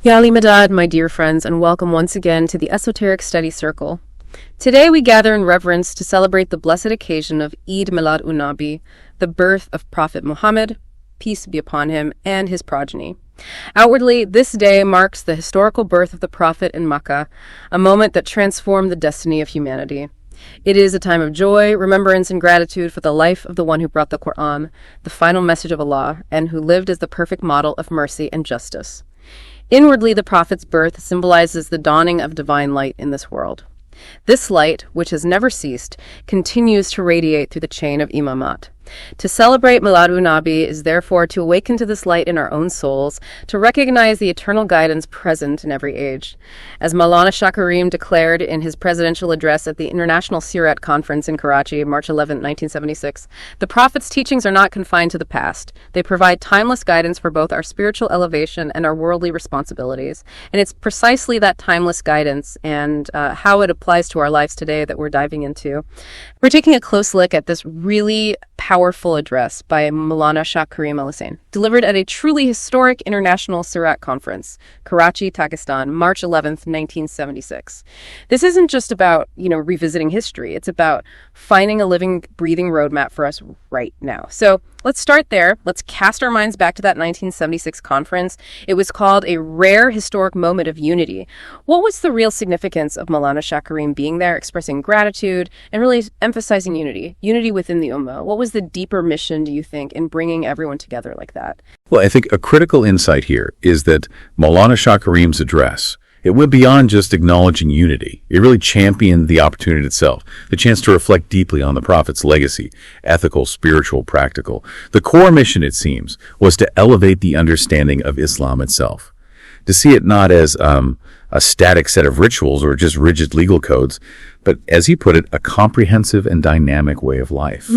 Eid Milad, my dear friends, and welcome once again to the Esoteric Study Circle. Today we gather in reverence to celebrate the blessed occasion of Eid Milad-un-Nabi, the birth of Prophet Muhammad, peace be upon him, and his progeny. Outwardly, this day marks the historical birth of the Prophet in Makkah, a moment that transformed the destiny of humanity. It is a time of joy, remembrance, and gratitude for the life of the one who brought the Qur'an, the final message of Allah, and who lived as the perfect model of mercy and justice. Inwardly, the Prophet's birth symbolizes the dawning of divine light in this world. This light, which has never ceased, continues to radiate through the chain of Imamat. To celebrate Milad-un-Nabi is therefore to awaken to this light in our own souls, to recognize the eternal guidance present in every age. As Mawlana Shah Karim declared in his presidential address at the International Seerat Conference in Karachi, March 11, 1976, the Prophet's teachings are not confined to the past. They provide timeless guidance for both our spiritual elevation and our worldly responsibilities. And it's precisely that timeless guidance and how it applies to our lives today that we're diving into. We're taking a close look at this really powerful address by Mawlana Shah Karim al-Hussaini, delivered at a truly historic International Seerat Conference, Karachi, Pakistan, March 11th, 1976. This isn't just about, revisiting history. It's about finding a living, breathing roadmap for us right now. So let's start there. Let's cast our minds back to that 1976 conference. It was called a rare historic moment of unity. What was the real significance of Mawlana Shah Karim being there, expressing gratitude, and really emphasizing unity within the Ummah? What was the deeper mission, do you think, in bringing everyone together like that? Well, I think a critical insight here is that Mawlana Shah Karim's address, it went beyond just acknowledging unity. It really championed the opportunity itself, the chance to reflect deeply on the Prophet's legacy, ethical, spiritual, practical. The core mission, it seems, was to elevate the understanding of Islam itself, to see it not as a static set of rituals or just rigid legal codes, but as he put it, a comprehensive and dynamic way of life.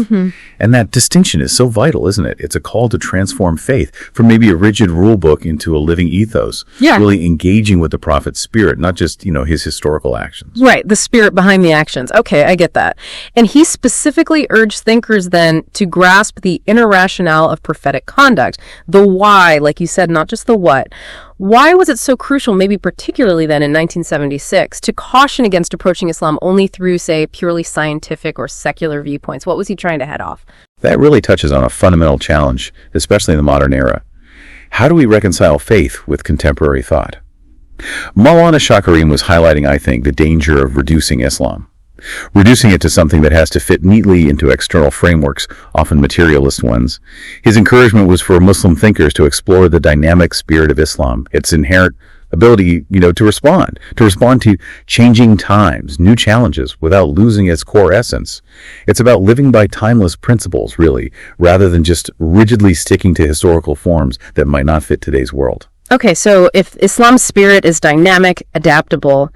And that distinction is so vital, isn't it? It's a call to transform faith from maybe a rigid rule book into a living ethos, really engaging with the Prophet's spirit, not just, his historical actions. Right, the spirit behind the actions. Okay, I get that. And he specifically urged thinkers then to grasp the inner rationale of prophetic conduct, the why, like you said, not just the what. Why was it so crucial, maybe particularly then in 1976, to caution against approaching Islam only through, say, purely scientific or secular viewpoints? What was he trying to head off? That really touches on a fundamental challenge, especially in the modern era. How do we reconcile faith with contemporary thought? Mawlana Shah Karim was highlighting, I think, the danger of reducing Islam. Reducing it to something that has to fit neatly into external frameworks, often materialist ones. His encouragement was for Muslim thinkers to explore the dynamic spirit of Islam, its inherent ability, to respond to changing times, new challenges, without losing its core essence. It's about living by timeless principles, really, rather than just rigidly sticking to historical forms that might not fit today's world. Okay, so if Islam's spirit is dynamic, adaptable,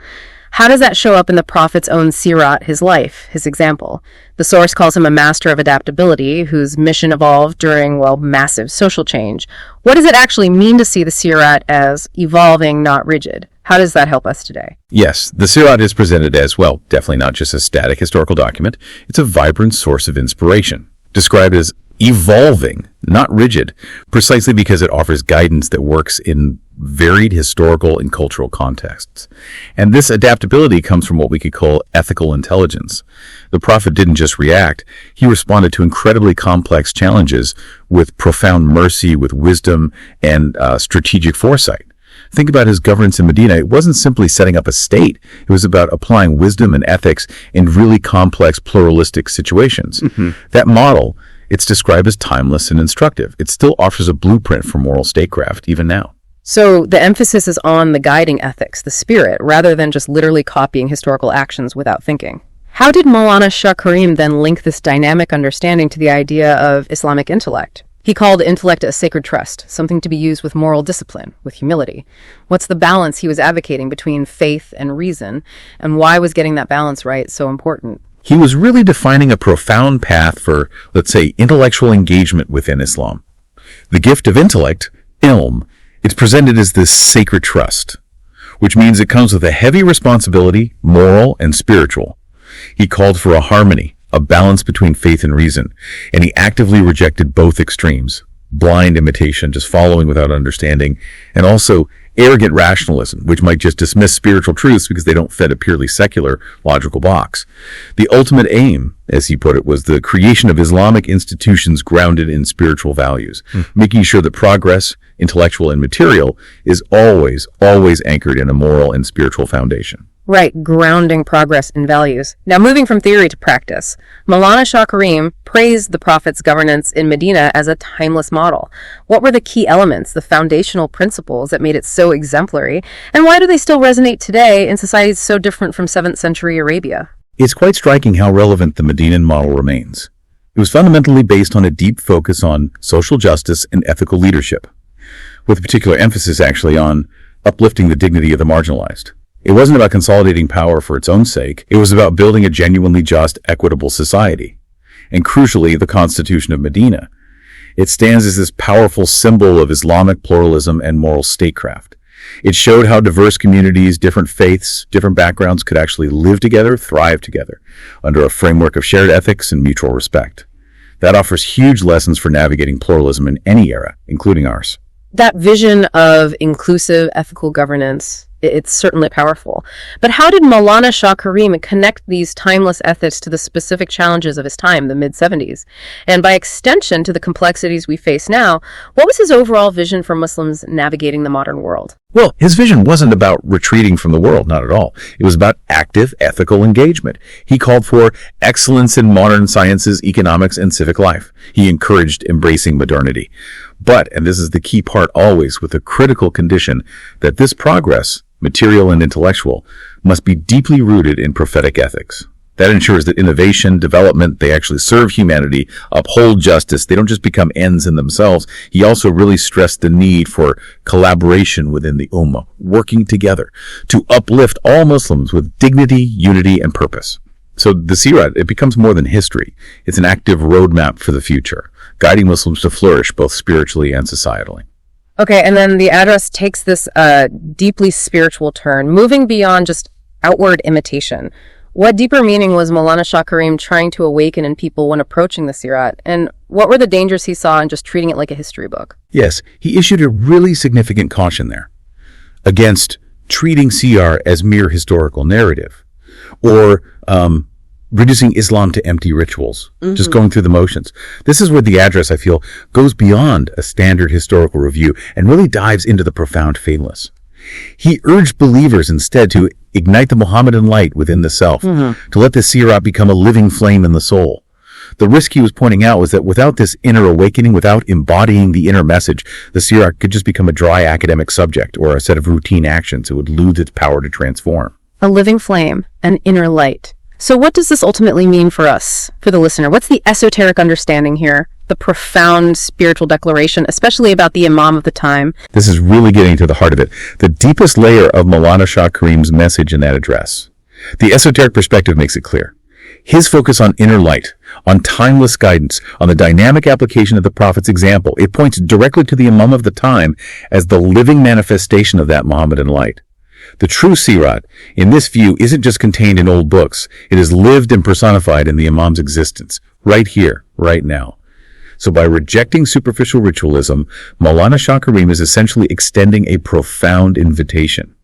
how does that show up in the Prophet's own Sirat, his life, his example? The source calls him a master of adaptability, whose mission evolved during, massive social change. What does it actually mean to see the Sirat as evolving, not rigid? How does that help us today? Yes, the Sirat is presented as, definitely not just a static historical document. It's a vibrant source of inspiration, described as evolving, not rigid, precisely because it offers guidance that works in varied historical and cultural contexts. And this adaptability comes from what we could call ethical intelligence. The Prophet didn't just react, he responded to incredibly complex challenges with profound mercy, with wisdom, and strategic foresight. Think about his governance in Medina. It wasn't simply setting up a state. It was about applying wisdom and ethics in really complex, pluralistic situations. That model, it's described as timeless and instructive. It still offers a blueprint for moral statecraft, even now. So the emphasis is on the guiding ethics, the spirit, rather than just literally copying historical actions without thinking. How did Mawlana Shah Karim then link this dynamic understanding to the idea of Islamic intellect? He called intellect a sacred trust, something to be used with moral discipline, with humility. What's the balance he was advocating between faith and reason, and why was getting that balance right so important? He was really defining a profound path for, let's say, intellectual engagement within Islam. The gift of intellect, ilm, it's presented as this sacred trust, which means it comes with a heavy responsibility, moral and spiritual. He called for a harmony, a balance between faith and reason, and he actively rejected both extremes, blind imitation, just following without understanding, and also arrogant rationalism, which might just dismiss spiritual truths because they don't fit a purely secular logical box. The ultimate aim, as he put it, was the creation of Islamic institutions grounded in spiritual values, making sure that progress, intellectual and material, is always anchored in a moral and spiritual foundation. Right, grounding progress in values. Now, moving from theory to practice, Mawlana Shah Karim praised the Prophet's governance in Medina as a timeless model. What were the key elements, the foundational principles that made it so exemplary, and why do they still resonate today in societies so different from 7th century Arabia? It's quite striking how relevant the Medinan model remains. It was fundamentally based on a deep focus on social justice and ethical leadership, with a particular emphasis actually on uplifting the dignity of the marginalized. It wasn't about consolidating power for its own sake. It was about building a genuinely just, equitable society. And crucially, the Constitution of Medina. It stands as this powerful symbol of Islamic pluralism and moral statecraft. It showed how diverse communities, different faiths, different backgrounds could actually live together, thrive together, under a framework of shared ethics and mutual respect. That offers huge lessons for navigating pluralism in any era, including ours. That vision of inclusive, ethical governance, it's certainly powerful. But how did Mawlana Shah Karim connect these timeless ethics to the specific challenges of his time, the mid-70s? And by extension to the complexities we face now, what was his overall vision for Muslims navigating the modern world? Well, his vision wasn't about retreating from the world, not at all. It was about active, ethical engagement. He called for excellence in modern sciences, economics, and civic life. He encouraged embracing modernity. But, and this is the key part always, with a critical condition, that this progress, material and intellectual, must be deeply rooted in prophetic ethics. That ensures that innovation, development, they actually serve humanity, uphold justice. They don't just become ends in themselves. He also really stressed the need for collaboration within the Ummah, working together to uplift all Muslims with dignity, unity, and purpose. So the Seerat, it becomes more than history. It's an active roadmap for the future, guiding Muslims to flourish both spiritually and societally. Okay, and then the address takes this deeply spiritual turn, moving beyond just outward imitation. What deeper meaning was Mawlana Shah Karim trying to awaken in people when approaching the Seerat? And what were the dangers he saw in just treating it like a history book? Yes, he issued a really significant caution there against treating CR as mere historical narrative or reducing Islam to empty rituals, just going through the motions. This is where the address, I feel, goes beyond a standard historical review and really dives into the profound fadeless. He urged believers instead to ignite the Mohammedan light within the self, to let the Seerat become a living flame in the soul. The risk he was pointing out was that without this inner awakening, without embodying the inner message, the Seerat could just become a dry academic subject or a set of routine actions. It would lose its power to transform. A living flame, an inner light. So what does this ultimately mean for us, for the listener? What's the esoteric understanding here? The profound spiritual declaration, especially about the Imam of the time. This is really getting to the heart of it. The deepest layer of Mawlana Shah Karim's message in that address. The esoteric perspective makes it clear. His focus on inner light, on timeless guidance, on the dynamic application of the Prophet's example, it points directly to the Imam of the time as the living manifestation of that Mohammedan light. The true Seerat, in this view, isn't just contained in old books. It is lived and personified in the Imam's existence, right here, right now. So by rejecting superficial ritualism, Mawlana Shah Karim is essentially extending a profound invitation,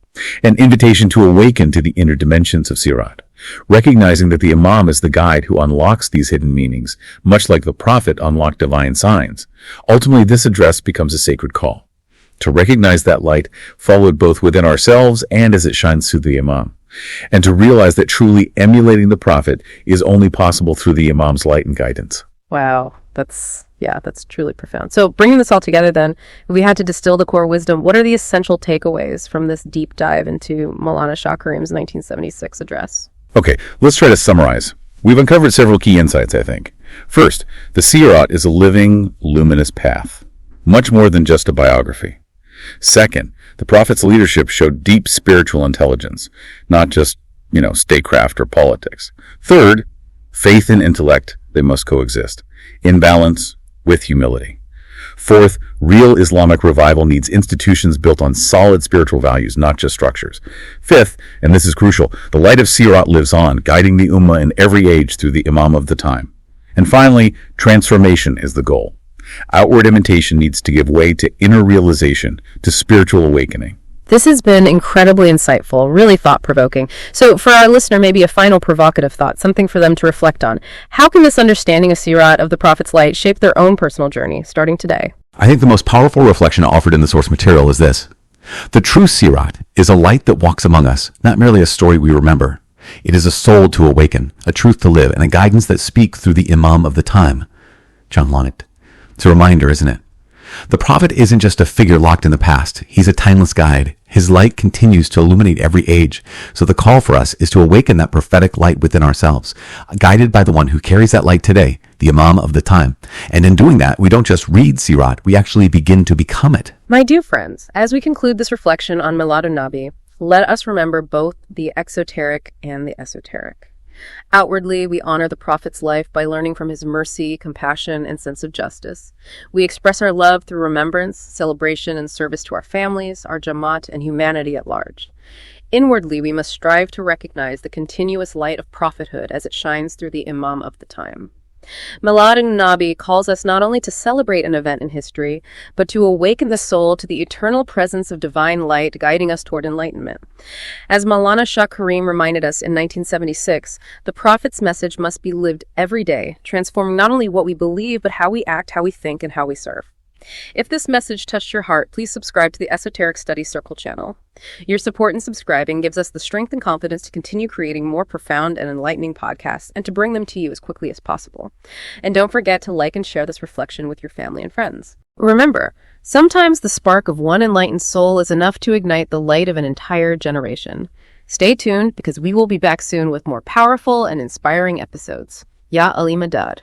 an invitation to awaken to the inner dimensions of Seerat, recognizing that the Imam is the guide who unlocks these hidden meanings, much like the Prophet unlocked divine signs. Ultimately, this address becomes a sacred call to recognize that light followed both within ourselves and as it shines through the Imam, and to realize that truly emulating the Prophet is only possible through the Imam's light and guidance. Wow, that's truly profound. So bringing this all together then, if we had to distill the core wisdom, what are the essential takeaways from this deep dive into Mawlana Shah Karim's 1976 address? Okay, let's try to summarize. We've uncovered several key insights, I think. First, the Seerat is a living, luminous path, much more than just a biography. Second, the Prophet's leadership showed deep spiritual intelligence, not just, statecraft or politics. Third, faith and intellect, they must coexist, in balance with humility. Fourth, real Islamic revival needs institutions built on solid spiritual values, not just structures. Fifth, and this is crucial, the light of Seerat lives on, guiding the Ummah in every age through the Imam of the time. And finally, transformation is the goal. Outward imitation needs to give way to inner realization, to spiritual awakening. This has been incredibly insightful, really thought-provoking. So for our listener, maybe a final provocative thought, something for them to reflect on. How can this understanding of Sirat, of the Prophet's light, shape their own personal journey, starting today? I think the most powerful reflection offered in the source material is this. The true Sirat is a light that walks among us, not merely a story we remember. It is a soul to awaken, a truth to live, and a guidance that speaks through the Imam of the time. John Lonnet. It's a reminder, isn't it? The Prophet isn't just a figure locked in the past. He's a timeless guide. His light continues to illuminate every age. So the call for us is to awaken that prophetic light within ourselves, guided by the one who carries that light today, the Imam of the time. And in doing that, we don't just read Sirat, we actually begin to become it. My dear friends, as we conclude this reflection on Milad-un-Nabi, let us remember both the exoteric and the esoteric. Outwardly, we honor the Prophet's life by learning from his mercy, compassion, and sense of justice. We express our love through remembrance, celebration, and service to our families, our Jamaat, and humanity at large. Inwardly, we must strive to recognize the continuous light of prophethood as it shines through the Imam of the time. Milad-un-Nabi calls us not only to celebrate an event in history, but to awaken the soul to the eternal presence of divine light guiding us toward enlightenment. As Mawlana Shah Karim reminded us in 1976, the Prophet's message must be lived every day, transforming not only what we believe, but how we act, how we think, and how we serve. If this message touched your heart, please subscribe to the Esoteric Study Circle channel. Your support in subscribing gives us the strength and confidence to continue creating more profound and enlightening podcasts and to bring them to you as quickly as possible. And don't forget to like and share this reflection with your family and friends. Remember, sometimes the spark of one enlightened soul is enough to ignite the light of an entire generation. Stay tuned because we will be back soon with more powerful and inspiring episodes. Ya Ali Madad.